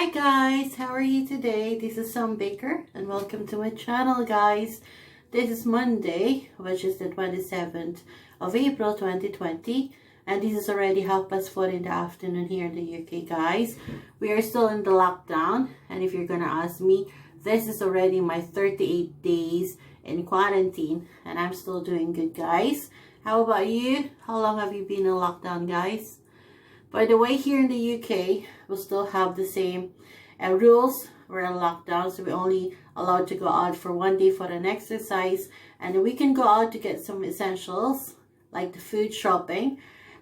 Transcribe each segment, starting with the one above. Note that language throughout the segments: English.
Hi guys, how are you today? This is Sam Baker and welcome to my channel guys. This is Monday, which is the 27th of April 2020, and this is already 4:30 in the afternoon here in the UK guys. We are still in the lockdown, and if you're gonna ask me, this is already my 38 days in quarantine and I'm still doing good guys. How about you? How long have you been in lockdown guys? By the way, here in the UK, we'll still have the same rules. We're in lockdown, so we're only allowed to go out for one day for an exercise. And then we can go out to get some essentials, like the food shopping.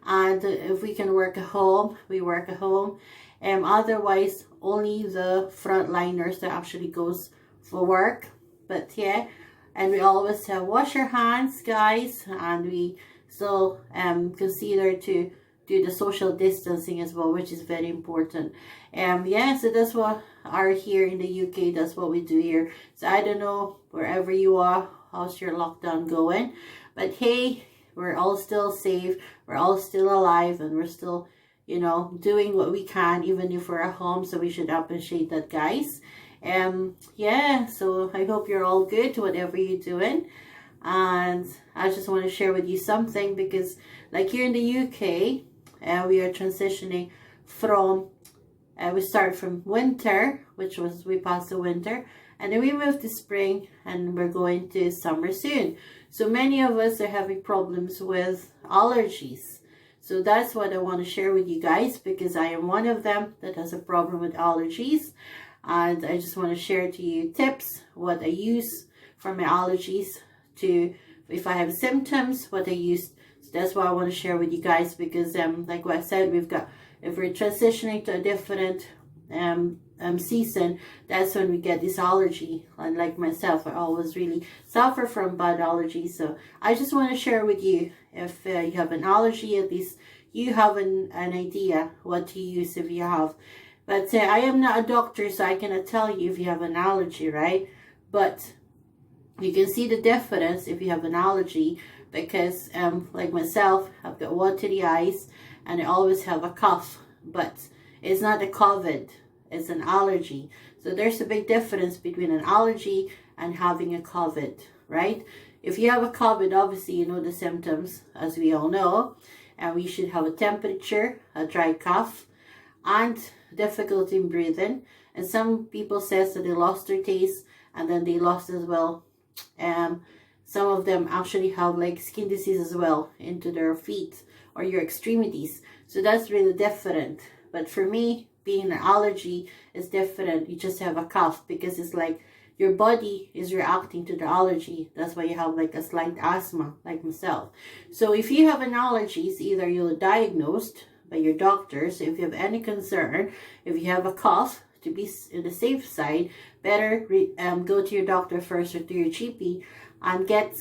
And if we can work at home, we work at home. Otherwise, only the frontliners that actually goes for work. But yeah, and we always wash our hands, guys. And we still consider to do the social distancing as well, which is very important. Yeah, so that's what are here in the UK. That's what we do here. So I don't know, wherever you are, how's your lockdown going? But hey, we're all still safe, we're all still alive, and we're still, you know, doing what we can, even if we're at home. So we should appreciate that guys. Yeah, so I hope you're all good whatever you're doing. And I just want to share with you something, because like here in the UK, we are transitioning from, we start from winter, which was, we passed the winter, and then we moved to spring, and we're going to summer soon. So many of us are having problems with allergies. So that's what I want to share with you guys, because I am one of them that has a problem with allergies. And I just want to share to you tips, what I use for my allergies, to if I have symptoms, what I use. So that's what I want to share with you guys, because like what I said, if we're transitioning to a different season, that's when we get this allergy. And like myself, I always really suffer from bad allergies. So I just want to share with you, if you have an allergy, at least you have an idea what to use if you have. But I am not a doctor, so I cannot tell you if you have an allergy, right? But you can see the difference if you have an allergy, because like myself, I've got watery eyes and I always have a cough, but it's not a COVID, it's an allergy. So there's a big difference between an allergy and having a COVID, right? If you have a COVID, obviously you know the symptoms, as we all know, and we should have a temperature, a dry cough, and difficulty in breathing. And some people says that they lost their taste, and then they lost as well. Some of them actually have like skin disease as well into their feet or your extremities. So that's really different. But for me, being an allergy is different. You just have a cough, because it's like your body is reacting to the allergy. That's why you have like a slight asthma, like myself. So if you have an allergies, either you're diagnosed by your doctor. So if you have any concern, if you have a cough, to be in the safe side, better go to your doctor first, or to your GP, and get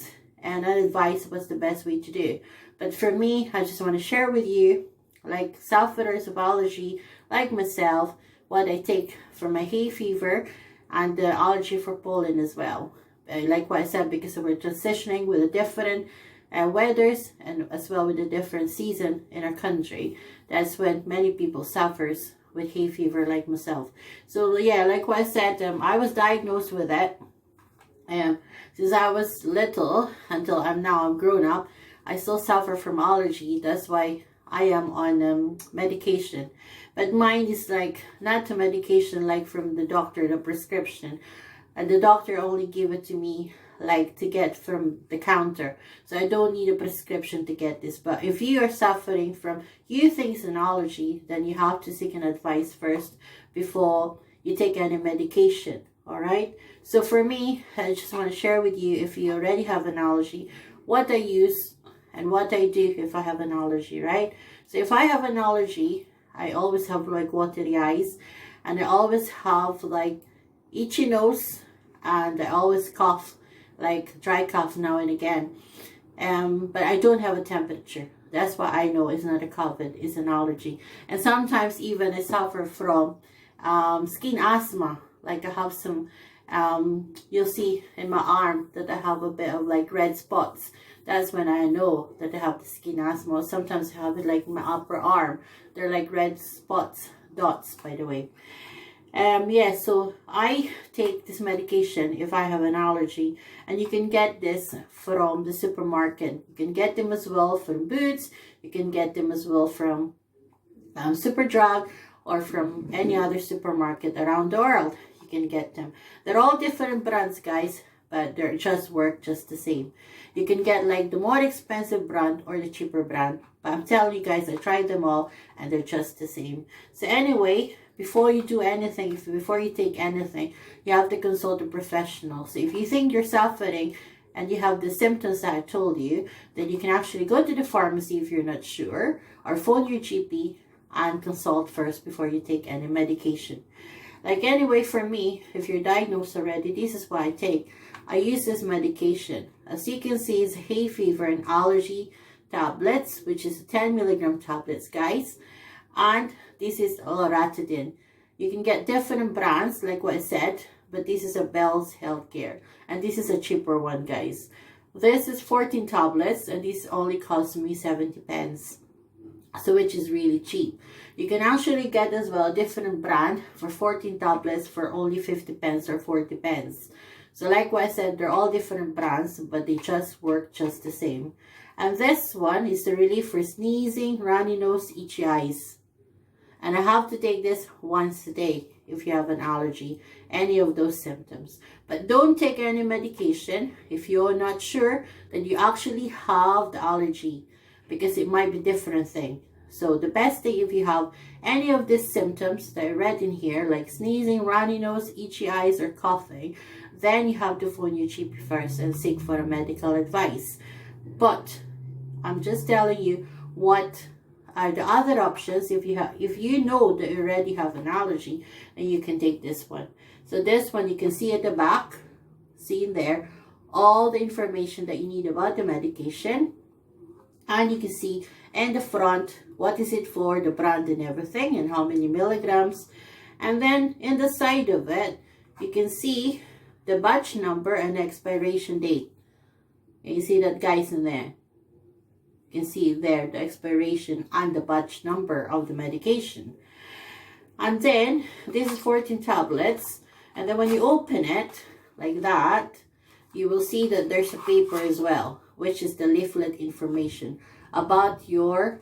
an advice what's the best way to do. But for me, I just want to share with you, like sufferers of allergy like myself, what I take for my hay fever and the allergy for pollen as well. Like what I said, because we're transitioning with the different weathers, and as well with the different season in our country. That's when many people suffers with hay fever like myself. So yeah, like what I said, I was diagnosed with it since I was little until I'm grown up. I still suffer from allergy. That's why I am on medication, but mine is like not a medication like from the doctor, the prescription, and the doctor only gave it to me like to get from the counter. So I don't need a prescription to get this. But if you are suffering from, you think it's an allergy, then you have to seek an advice first before you take any medication. All right. So for me, I just want to share with you, if you already have an allergy, what I use and what I do if I have an allergy, right? So if I have an allergy, I always have like watery eyes, and I always have like itchy nose, and I always cough, like dry cough now and again. But I don't have a temperature. That's why I know it's not a COVID, it's an allergy. And sometimes even I suffer from skin asthma. Like I have some, you'll see in my arm that I have a bit of like red spots. That's when I know that I have the skin asthma. Sometimes I have it like in my upper arm. They're like red spots, dots by the way. Yeah, so I take this medication if I have an allergy, and you can get this from the supermarket. You can get them as well from Boots. You can get them as well from Superdrug, or from any other supermarket around the world. You can get them. They're all different brands, guys, but they just work just the same. You can get like the more expensive brand or the cheaper brand, but I'm telling you guys, I tried them all and they're just the same. So anyway, before you do anything, before you take anything, you have to consult a professional. So if you think you're suffering and you have the symptoms that I told you, then you can actually go to the pharmacy if you're not sure, or phone your GP and consult first before you take any medication. Like anyway, for me, if you're diagnosed already, this is what I take. I use this medication. As you can see, it's Hayfever and Allergy tablets, which is 10 milligram tablets, guys. And this is loratadine. You can get different brands, like what I said, but this is a Bell's Healthcare, and this is a cheaper one, guys. This is 14 tablets, and this only cost me 70 pence. So which is really cheap. You can actually get as well a different brand for 14 tablets for only 50 pence or 40 pence. So like what I said, they're all different brands, but they just work just the same. And this one is the relief for sneezing, runny nose, itchy eyes. And I have to take this once a day if you have an allergy, any of those symptoms. But don't take any medication if you're not sure that you actually have the allergy, because it might be different thing. So the best thing, if you have any of these symptoms that I read in here, like sneezing, runny nose, itchy eyes, or coughing, then you have to phone your GP first and seek for a medical advice. But I'm just telling you what are the other options if you know that you already have an allergy, and you can take this one. So this one, you can see at the back, see in there, all the information that you need about the medication. And you can see in the front, what is it for, the brand and everything, and how many milligrams. And then in the side of it, you can see the batch number and expiration date. And you see that, guys, in there. You can see there the expiration and the batch number of the medication. And then this is 14 tablets. And then when you open it like that, you will see that there's a paper as well, which is the leaflet information about your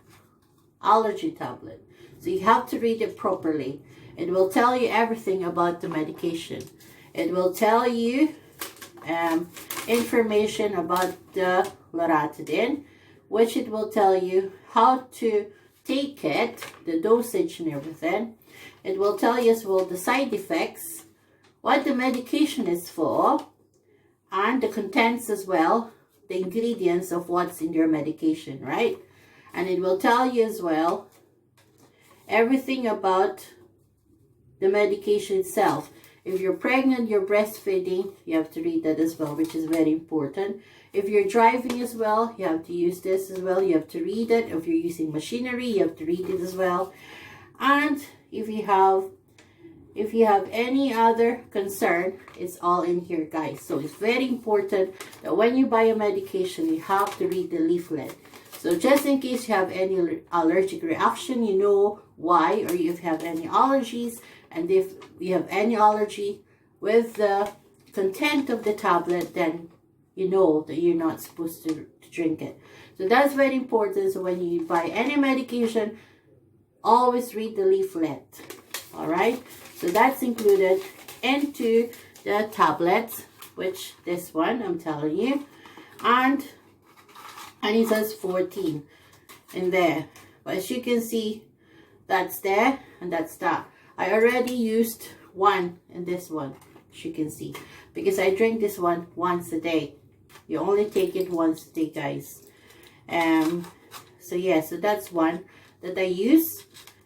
allergy tablet. So you have to read it properly. It will tell you everything about the medication. It will tell you information about the loratadine, which it will tell you how to take it, the dosage and everything. It will tell you as well the side effects, what the medication is for, and the contents as well, the ingredients of what's in your medication, right? And it will tell you as well everything about the medication itself. If you're pregnant, you're breastfeeding, you have to read that as well, which is very important. If you're driving as well, you have to use this as well. You have to read it. If you're using machinery, you have to read it as well. And if you have any other concern, it's all in here, guys. So it's very important that when you buy a medication, you have to read the leaflet. So just in case you have any allergic reaction, you know why, or if you have any allergies, and if you have any allergy with the content of the tablet, then you know that you're not supposed to drink it. So that's very important. So when you buy any medication, always read the leaflet. All right, so that's included into the tablets, which this one I'm telling you, and it says 14 in there. But as you can see, that's there and that's that. I already used one in this one, as you can see, because I drink this one once a day. You only take it once a day, guys. So yeah, so that's one that I use.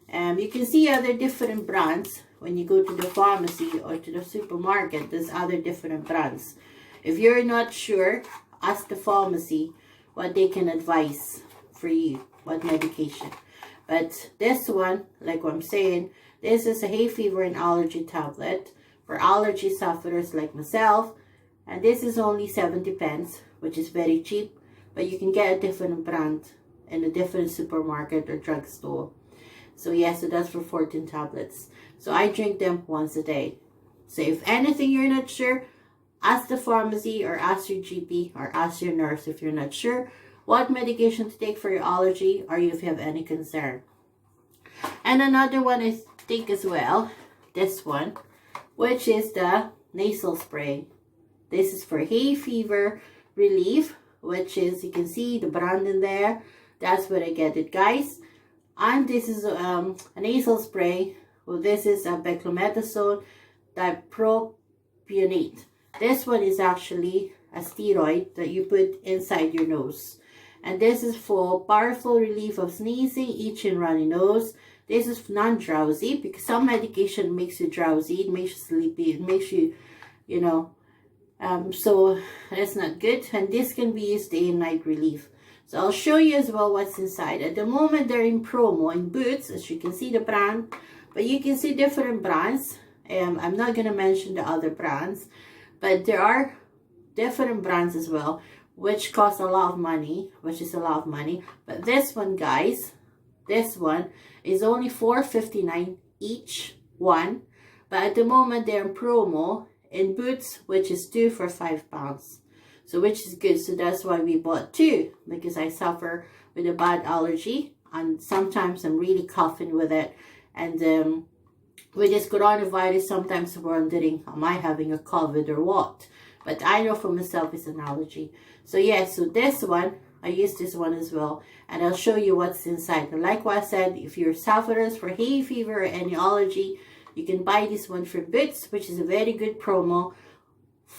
You can see other different brands when you go to the pharmacy or to the supermarket. There's other different brands. If you're not sure, ask the pharmacy what they can advise for you, what medication. But this one, like what I'm saying, this is a Hayfever and Allergy tablet for allergy sufferers like myself. And this is only 70 pence, which is very cheap. But you can get a different brand in a different supermarket or drugstore. So yes, so that's for 14 tablets. So I drink them once a day. So if anything you're not sure, ask the pharmacy or ask your GP or ask your nurse if you're not sure what medication to take for your allergy or if you have any concern. And another one I think as well, this one, which is the nasal spray. This is for hay fever relief, which is, you can see the brand in there. That's where I get it, guys. And this is a nasal spray. Well, this is a beclomethasone dipropionate. This one is actually a steroid that you put inside your nose. And this is for powerful relief of sneezing, itching, runny nose. This is non-drowsy because some medication makes you drowsy. It makes you sleepy. It makes you, so that's not good. And this can be used day and night relief. So I'll show you as well what's inside. At the moment, they're in promo in Boots, as you can see the brand. But you can see different brands. I'm not going to mention the other brands. But there are different brands as well, which cost a lot of money, But this one, guys, this one is only $4.59 each one. But at the moment, they're in promo in Boots, which is 2 for £5. So which is good. So that's why we bought 2, because I suffer with a bad allergy. And sometimes I'm really coughing with it. And with this coronavirus, sometimes I'm wondering, am I having a COVID or what? But I know for myself it's an allergy. So yeah, so this one, I use this one as well. And I'll show you what's inside. And like what I said, if you're sufferers for hay fever or any allergy, you can buy this one for Boots, which is a very good promo.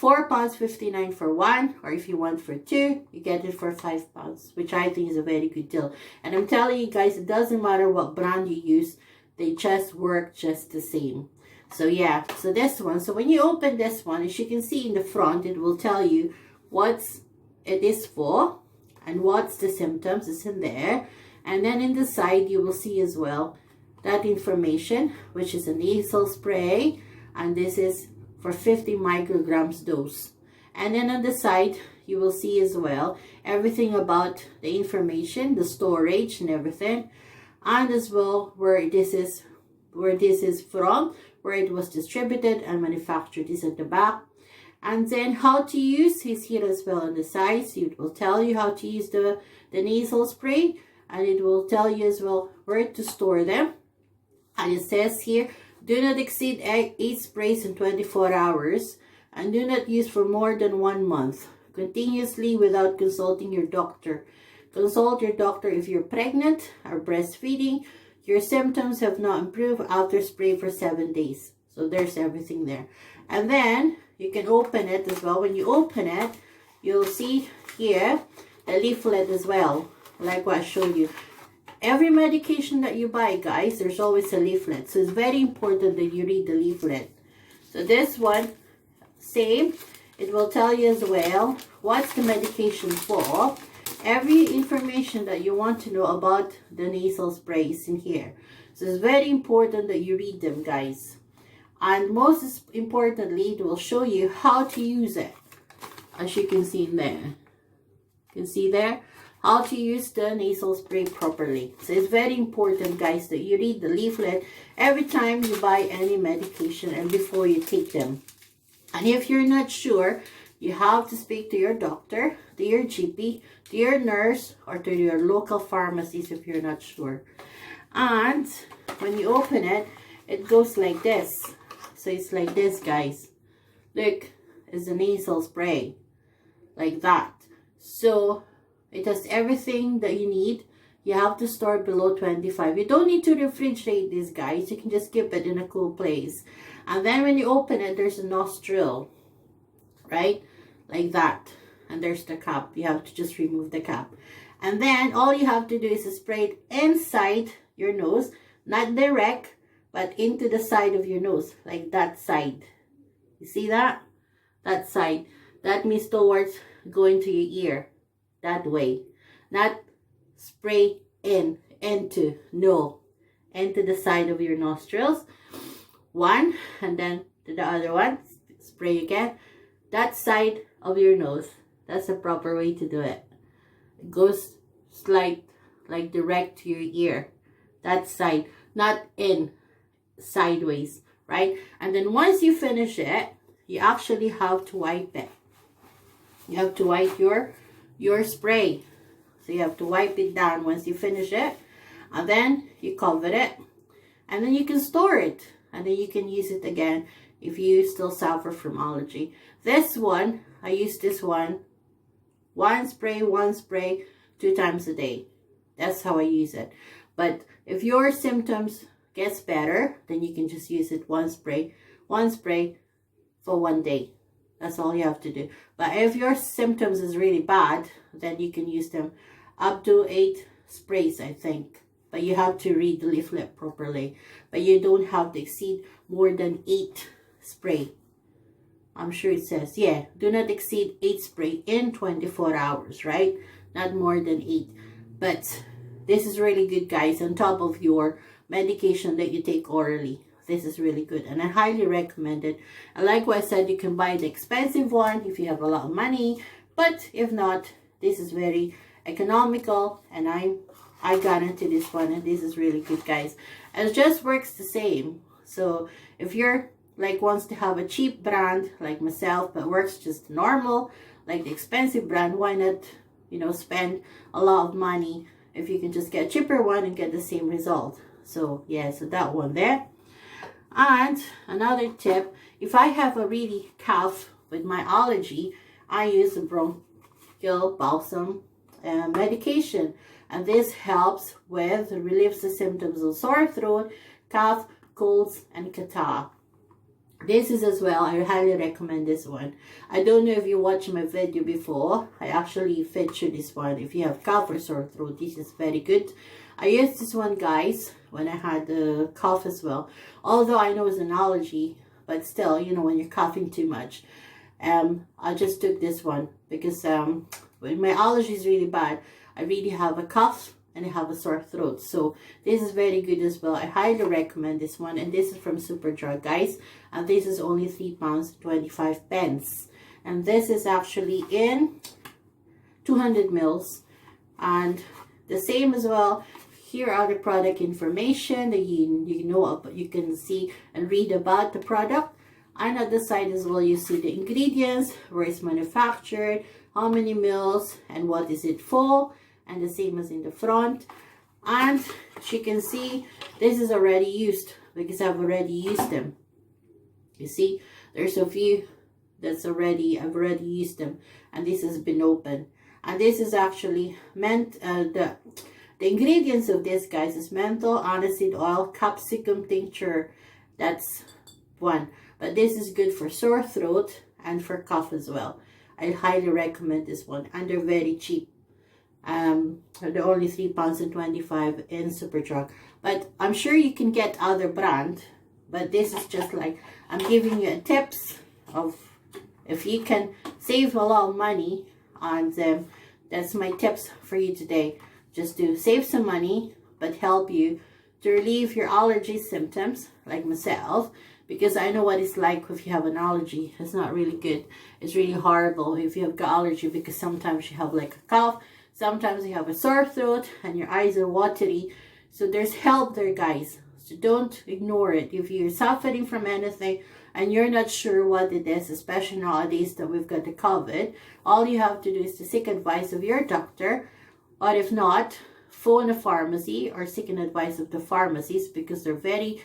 £4.59 for one, or if you want for 2, you get it for £5, which I think is a very good deal. And I'm telling you guys, it doesn't matter what brand you use, they just work just the same. So yeah, so this one, so when you open this one, as you can see in the front, it will tell you what it is for and what's the symptoms is in there. And then in the side, you will see as well that information, which is a nasal spray, and this is for 50 micrograms dose. And then on the side, you will see as well everything about the information, the storage and everything, and as well where this is from, where it was distributed and manufactured is at the back. And then how to use is here as well on the side. So it will tell you how to use the nasal spray, and it will tell you as well where to store them. And it says here, do not exceed 8 sprays in 24 hours and do not use for more than 1 month continuously without consulting your doctor. Consult your doctor if you're pregnant or breastfeeding. Your symptoms have not improved after spray for 7 days. So there's everything there. And then you can open it as well. When you open it, you'll see here the leaflet as well, like what I showed you. Every medication that you buy, guys, there's always a leaflet. So it's very important that you read the leaflet. So this one, same. It will tell you as well what's the medication for. Every information that you want to know about the nasal sprays in here. So it's very important that you read them, guys. And most importantly, it will show you how to use it. As you can see in there. You can see there how to use the nasal spray properly. So it's very important, guys, that you read the leaflet every time you buy any medication and before you take them. And if you're not sure, you have to speak to your doctor, to your GP, to your nurse, or to your local pharmacist if you're not sure. And when you open it, it goes like this. So it's like this, guys. Look, it's a nasal spray. Like that. So it has everything that you need. You have to store below 25. You don't need to refrigerate this, guys. You can just keep it in a cool place. And then when you open it, there's a nostril. Right? Like that. And there's the cap. You have to just remove the cap. And then all you have to do is spray it inside your nose. Not direct, but into the side of your nose. Like that side. You see that? That side. That means towards going to your ear. That way. Not spray into. No. Into the side of your nostrils. One. And then to the other one. Spray again. That side of your nose. That's the proper way to do it. It goes like direct to your ear. That side. not in, sideways, right? And then once you finish it, you actually have to wipe it. You have to wipe your spray. So you have to wipe it down once you finish it, and then you cover it, and then you can store it, and then you can use it again if you still suffer from allergy. This one, I use this one spray, 2 times a day. That's how I use it. But if your symptoms gets better, then you can just use it one spray for 1 day. That's all you have to do. But if your symptoms is really bad, then you can use them up to 8 sprays, I think. But you have to read the leaflet properly. But you don't have to exceed more than 8 spray. I'm sure it says, yeah, do not exceed 8 spray in 24 hours, right? Not more than 8. But this is really good, guys, on top of your medication that you take orally. This is really good, and I highly recommend it. And like what I said, you can buy the expensive one if you have a lot of money, but if not, this is very economical, and I got into this one, and this is really good, guys. And it just works the same. So if you're like wants to have a cheap brand like myself, but works just normal, like the expensive brand, why not, you know, spend a lot of money if you can just get a cheaper one and get the same result? So yeah, so that one there. And another tip, if I have a really cough with my allergy, I use a bronchial balsam medication, and this helps with, relieves the symptoms of sore throat, cough, colds, and catarrh. This is as well, I highly recommend this one. I don't know if you watched my video before, I actually featured this one. If you have cough or sore throat, this is very good. I used this one, guys, when I had the cough as well. Although I know it's an allergy, but still, you know, when you're coughing too much. I just took this one because when my allergy is really bad, I really have a cough and I have a sore throat. So this is very good as well. I highly recommend this one. And this is from Superdrug, guys. And this is only £3.25. And this is actually in 200 mils. And the same as well. Here are the product information that you know, you can see and read about the product. And at the side as well, you see the ingredients, where it's manufactured, how many mils, and what is it for. And the same as in the front. And as you can see, this is already used because I've already used them. You see, there's a few that's already, I've already used them, and this has been open. And this is actually meant, the ingredients of this, guys, is menthol, aniseed oil, capsicum tincture. That's one. But this is good for sore throat and for cough as well. I highly recommend this one, and they're very cheap. They're only £3.25 in Superdrug. But I'm sure you can get other brand. But this is just like, I'm giving you tips of if you can save a lot of money. And that's my tips for you today. Just to save some money, but help you to relieve your allergy symptoms, like myself. Because I know what it's like if you have an allergy. It's not really good. It's really horrible if you have got allergy, because sometimes you have like a cough. Sometimes you have a sore throat and your eyes are watery. So there's help there, guys. So don't ignore it. If you're suffering from anything and you're not sure what it is, especially nowadays that we've got the COVID, all you have to do is to seek advice of your doctor. Or if not, phone a pharmacy or seek an advice of the pharmacies, because they're very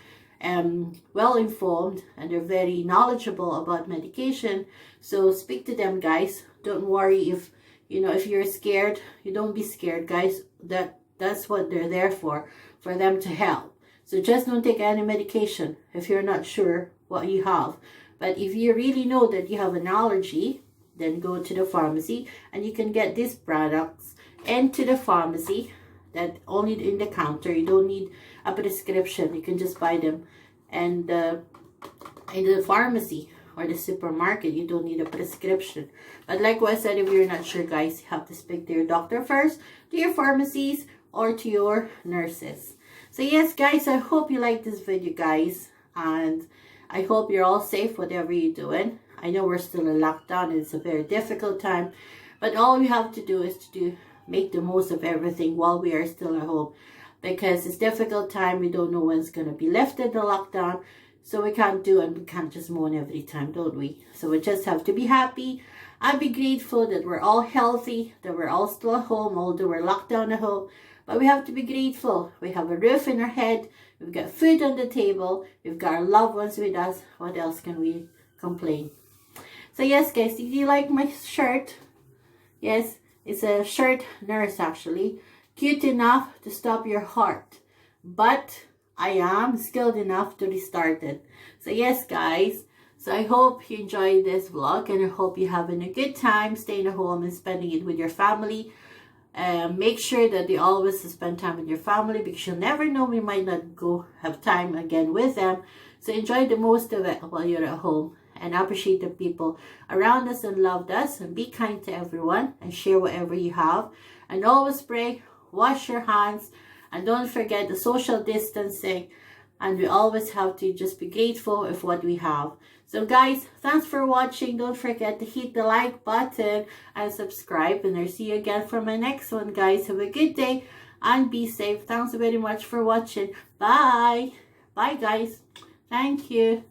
well informed and they're very knowledgeable about medication. So speak to them, guys. Don't worry if, you know, if you're scared, you don't be scared, guys. That's what they're there for them to help. So just don't take any medication if you're not sure what you have. But if you really know that you have an allergy, then go to the pharmacy and you can get these products into the pharmacy, that only in the counter. You don't need a prescription. You can just buy them and in the pharmacy or the supermarket. You don't need a prescription. But like what I said, if you're not sure, guys, you have to speak to your doctor first, to your pharmacies, or to your nurses. So yes, guys, I hope you like this video, guys, and I hope you're all safe whatever you're doing. I know we're still in lockdown and it's a very difficult time, but all we have to do is to make the most of everything while we are still at home. because it's difficult time. We don't know when it's going to be lifted, the lockdown. So we can't do, and we can't just moan every time, don't we? So we just have to be happy and be grateful that we're all healthy, that we're all still at home, although we're locked down at home. But we have to be grateful. We have a roof in our head. We've got food on the table. We've got our loved ones with us. What else can we complain? So yes, guys, did you like my shirt? Yes, it's a shirt nurse actually. Cute enough to stop your heart. But I am skilled enough to restart it. So yes, guys. So I hope you enjoyed this vlog, and I hope you're having a good time staying at home and spending it with your family. Make sure that you always spend time with your family, because you'll never know, we might not go have time again with them. So enjoy the most of it while you're at home, and appreciate the people around us and loved us, and be kind to everyone and share whatever you have, and always pray, wash your hands, and don't forget the social distancing. And we always have to just be grateful of what we have. So guys, thanks for watching. Don't forget to hit the like button and subscribe. And I'll see you again for my next one, guys. Have a good day and be safe. Thanks very much for watching. Bye. Bye, guys. Thank you.